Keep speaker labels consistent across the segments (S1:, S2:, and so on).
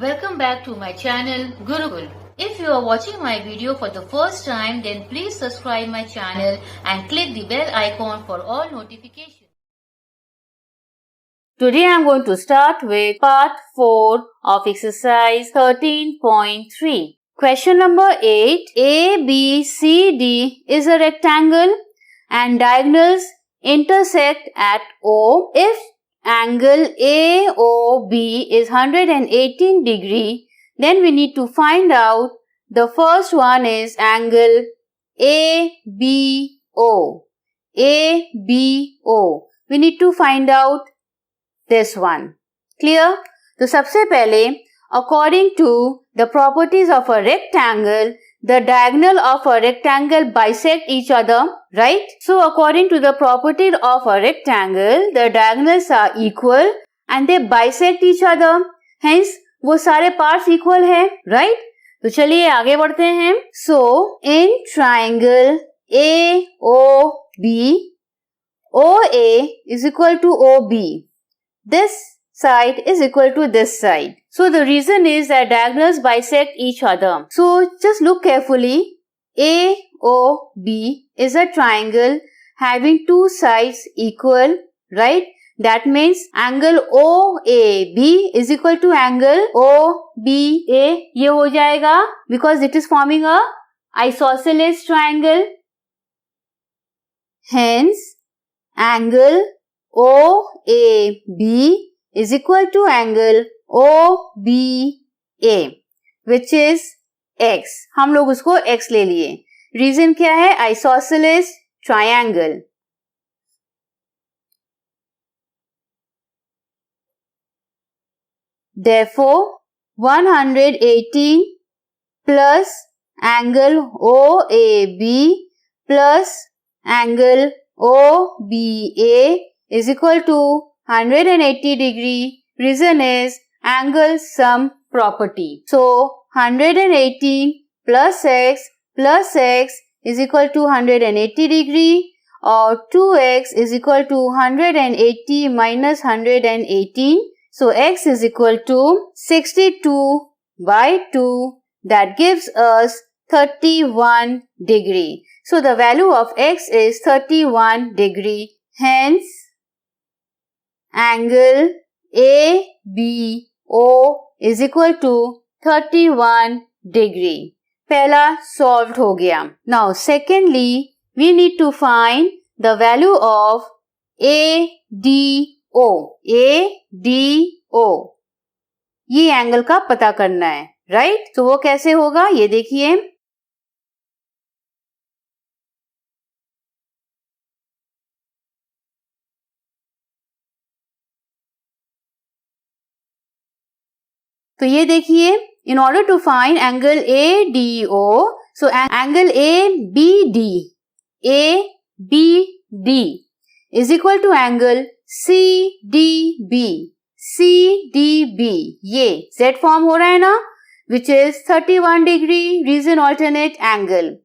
S1: Welcome back to my channel Gurukul. If you are watching my video for the first time, then please subscribe my channel and click the bell icon for all notifications. Today I am going to start with part 4 of exercise 13.3. Question number 8. ABCD is a rectangle and diagonals intersect at O. If angle AOB is 118 degree, then we need to find out the first one is angle ABO. ABO. We need to find out this one. Clear? तो सबसे पहले according to the properties of a rectangle, the diagonal of a rectangle bisect each other, right? So according to the property of a rectangle, the diagonals are equal and they bisect each other. Hence, वो सारे parts equal है, right? तो चलिए आगे बढ़ते हैं. So, in triangle AOB, OA is equal to OB. This side is equal to this side. So the reason is that diagonals bisect each other. So just look carefully. AOB is a triangle having two sides equal, right? That means angle OAB is equal to angle OBA. ये हो जाएगा because it is forming a isosceles triangle. Hence, angle OAB is equal to angle OBA, which is x. हम लोग उसको x ले लिए. Reason क्या है? Isosceles triangle. Therefore, 118 plus angle OAB plus angle OBA is equal to 180 degree. Reason is angle sum property. So 180 plus x is equal to 180 degree, or 2x is equal to 180 minus 118. So x is equal to 62 by 2. That gives us 31 degree. So the value of x is 31 degree. Hence, angle ABO is equal to 31 degree. पहला solved हो गया. Now secondly, we need to find the value of ADO. ADO. ये angle का पता करना है, right? तो वो कैसे होगा ये देखिए. तो ये देखिए, in order to find angle ADO, so angle ABD is equal to angle CDB. ये Z form हो रहा है ना, which is 31 degree. Reason alternate angle.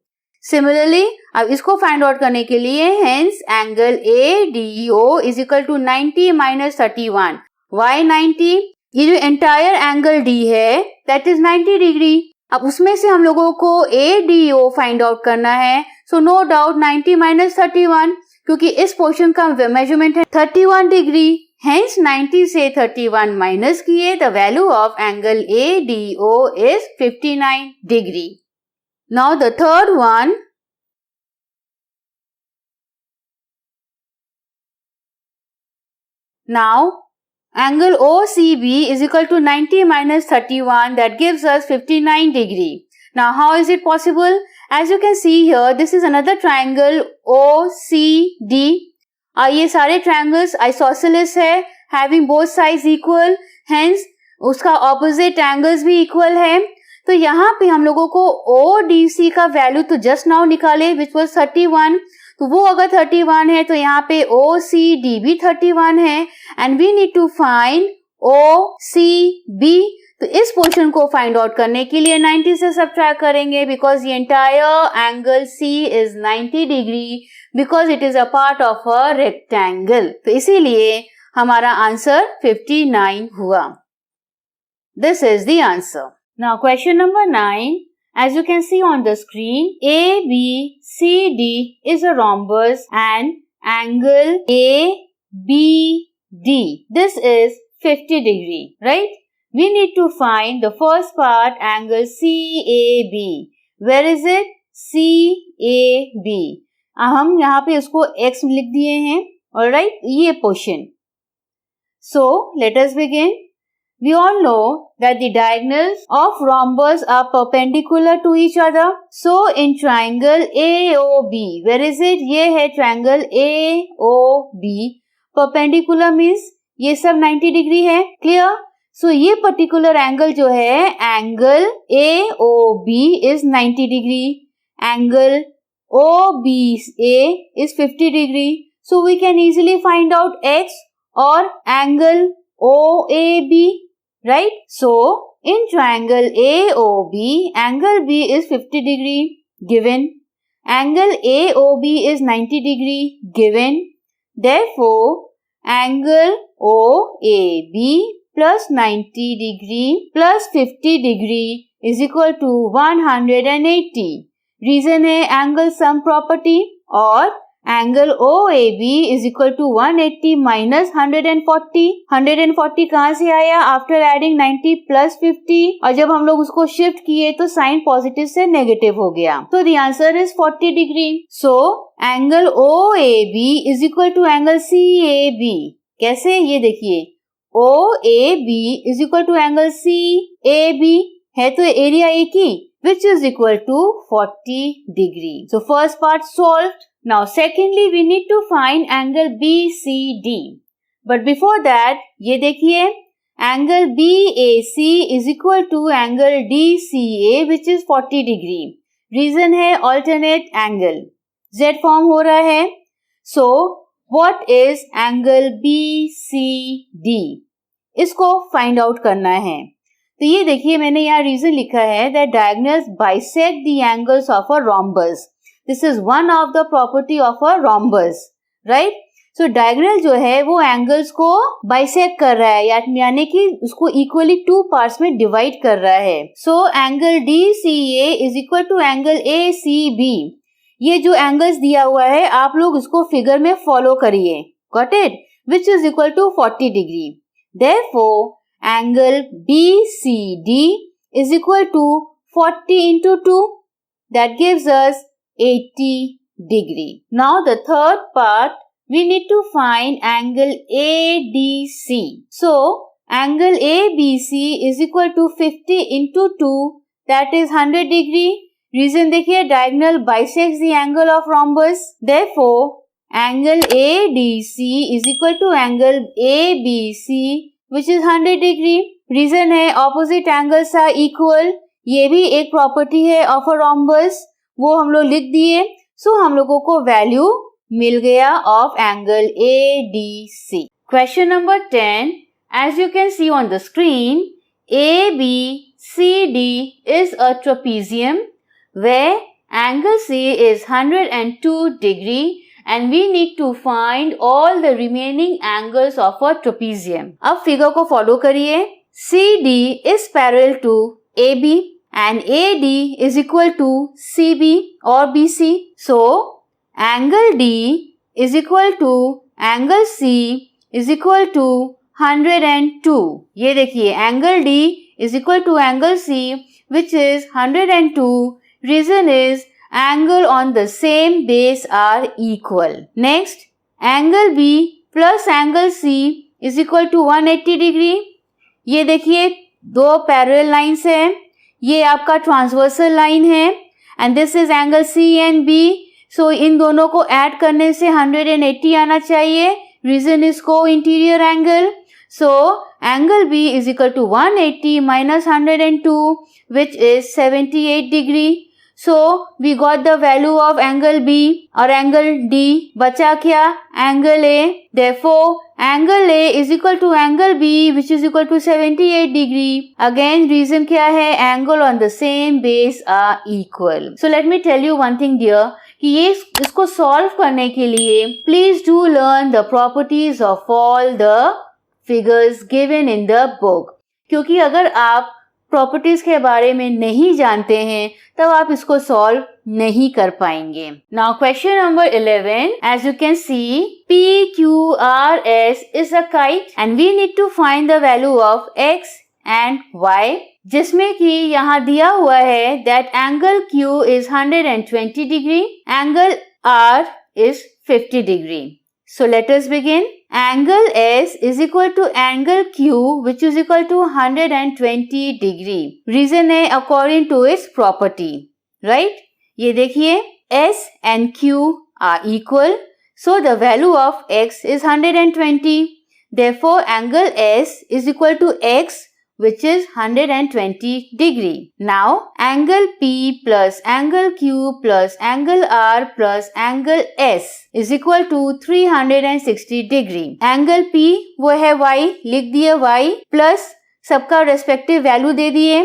S1: Similarly, अब इसको find out करने के लिए, hence angle ADO is equal to 90 minus 31. Why 90? ये जो entire angle D है, that is 90 degree. अब उसमें से हम लोगों को ADO find out करना है. So no doubt 90 minus 31, क्योंकि इस पोर्शन का मेजरमेंट है 31 डिग्री. Hence 90 से 31 माइनस किए, the value of angle ADO is 59 degree. Now the third one. Now angle OCB is equal to 90 minus 31, that gives us 59 degree. Now how is it possible? As you can see here, this is another triangle OCD. ये सारे triangles isosceles है, having both sides equal. Hence उसका opposite angles भी equal है. तो यहाँ पे हम लोगों को ODC का वैल्यू तो just now निकाले, which was 31. तो वो अगर 31 है तो यहाँ पे OCD भी 31 है, and we need to find OCB. तो इस पोर्शन को फाइंड आउट करने के लिए 90 से सब्ट्रैक्ट करेंगे, बिकॉज ये entire angle C is 90 degree, because it is a part of a rectangle. तो इसीलिए हमारा आंसर 59 हुआ. This is the answer. Now question number 9. As you can see on the screen, ABCD is a rhombus and angle ABD. This is 50 degree, right? We need to find the first part, angle CAB. Where is it? CAB. हम यहाँ पे उसको X लिख दिए हैं. Alright, ये portion. So, let us begin. We all know that the diagonals of rhombus are perpendicular to each other. So, in triangle AOB, where is it? ये है triangle AOB. Perpendicular means ये सब 90 degree है. Clear? So, ये particular angle जो है, angle AOB is 90 degree. Angle OBA is 50 degree. So, we can easily find out X or angle OAB, right? So, in triangle AOB, angle B is 50 degree given. Angle AOB is 90 degree given. Therefore, angle OAB plus 90 degree plus 50 degree is equal to 180. Reason है angle sum property और angle OAB is equal to 180 minus 140. 140 कहाँ से आया? After adding 90 plus 50 और जब हम लोग उसको shift किए तो sign positive से negative हो गया. So the answer is 40 degree. So angle OAB is equal to angle CAB. कैसे? ये देखिए OAB is equal to angle CAB है तो एरिया एक ही which is equal to 40 degree. So first part solved. Now secondly we need to find angle BCD. But before that ये देखिए angle BAC is equal to angle DCA which is 40 degree. Reason है alternate angle. Z form हो रहा है. So what is angle BCD? इसको find out करना है. तो ये देखिए मैंने यहाँ reason लिखा है that diagonals bisect the angles of a rhombus. This is one of the property of a rhombus, right? So diagonal जो है वो angles को bisect कर रहा है यानी कि उसको equally two parts में divide कर रहा है. So angle DCA is equal to angle ACB. ये जो angles दिया हुआ है आप लोग उसको figure में follow करिए. Got it? Which is equal to 40 degree. Therefore, angle BCD is equal to 40 into 2. That gives us 80 degree. Now the third part, we need to find angle ADC. So, angle ABC is equal to 50 into 2. That is 100 degree. Reason देखिए diagonal bisects the angle of rhombus. Therefore, angle ADC is equal to angle ABC which is 100 degree. Reason है opposite angles are equal. ये भी एक property है of a rhombus. वो हम लोग लिख दिए. So हम लोगों को value मिल गया of angle ADC. Question number 10. As you can see on the screen, ABCD is a trapezium where angle C is 102 degree and we need to find all the remaining angles of a trapezium. अब figure को follow करिए. CD is parallel to AB and AD is equal to CB or BC. So, angle D is equal to angle C is equal to 102. ये देखिए angle D is equal to angle C which is 102. Reason is angle on the same base are equal. Next, angle B plus angle C is equal to 180 degree. ये देखिए दो parallel lines हैं. ये आपका transversal line है and this is angle C and B. So इन दोनों को add करने से 180 आना चाहिए. Reason is co-interior angle. So angle B is equal to 180 minus 102 which is 78 degree. So we got the value of angle B और angle D. बचा क्या? Angle A. Therefore, angle A is equal to angle B which is equal to 78 degree. Again, reason क्या है? Angle on the same base are equal. So let me tell you one thing dear. कि ये इसको solve करने के लिए please do learn the properties of all the figures given in the book. क्योंकि अगर आप प्रॉपर्टीज के बारे में नहीं जानते हैं तब आप इसको सॉल्व नहीं कर पाएंगे. Now question number 11. As you can see PQRS is a kite and we need to find the value of x and y, जिसमें कि यहाँ दिया हुआ है that angle Q is 120 degree, angle R is 50 degree. So let us begin. Angle S is equal to angle Q which is equal to 120 degree. Reason है according to its property. Right? ये देखिए S and Q are equal. So the value of X is 120. Therefore angle S is equal to X which is 120 degree. Now angle P plus angle Q plus angle R plus angle S is equal to 360 degree. Angle P वो है y, लिख दिए y plus सबका respective value दे दिए.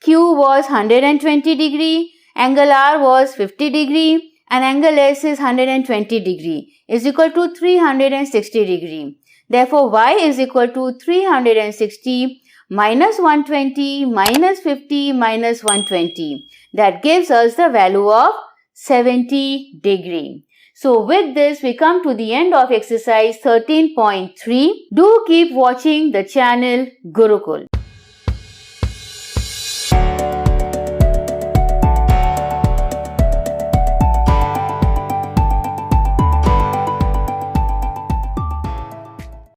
S1: Q was 120 degree, angle R was 50 degree and angle S is 120 degree is equal to 360 degree. Therefore y is equal to 360 minus 120 minus 50 minus 120. That gives us the value of 70 degree. So with this we come to the end of exercise 13.3. Do keep watching the channel Gurukul.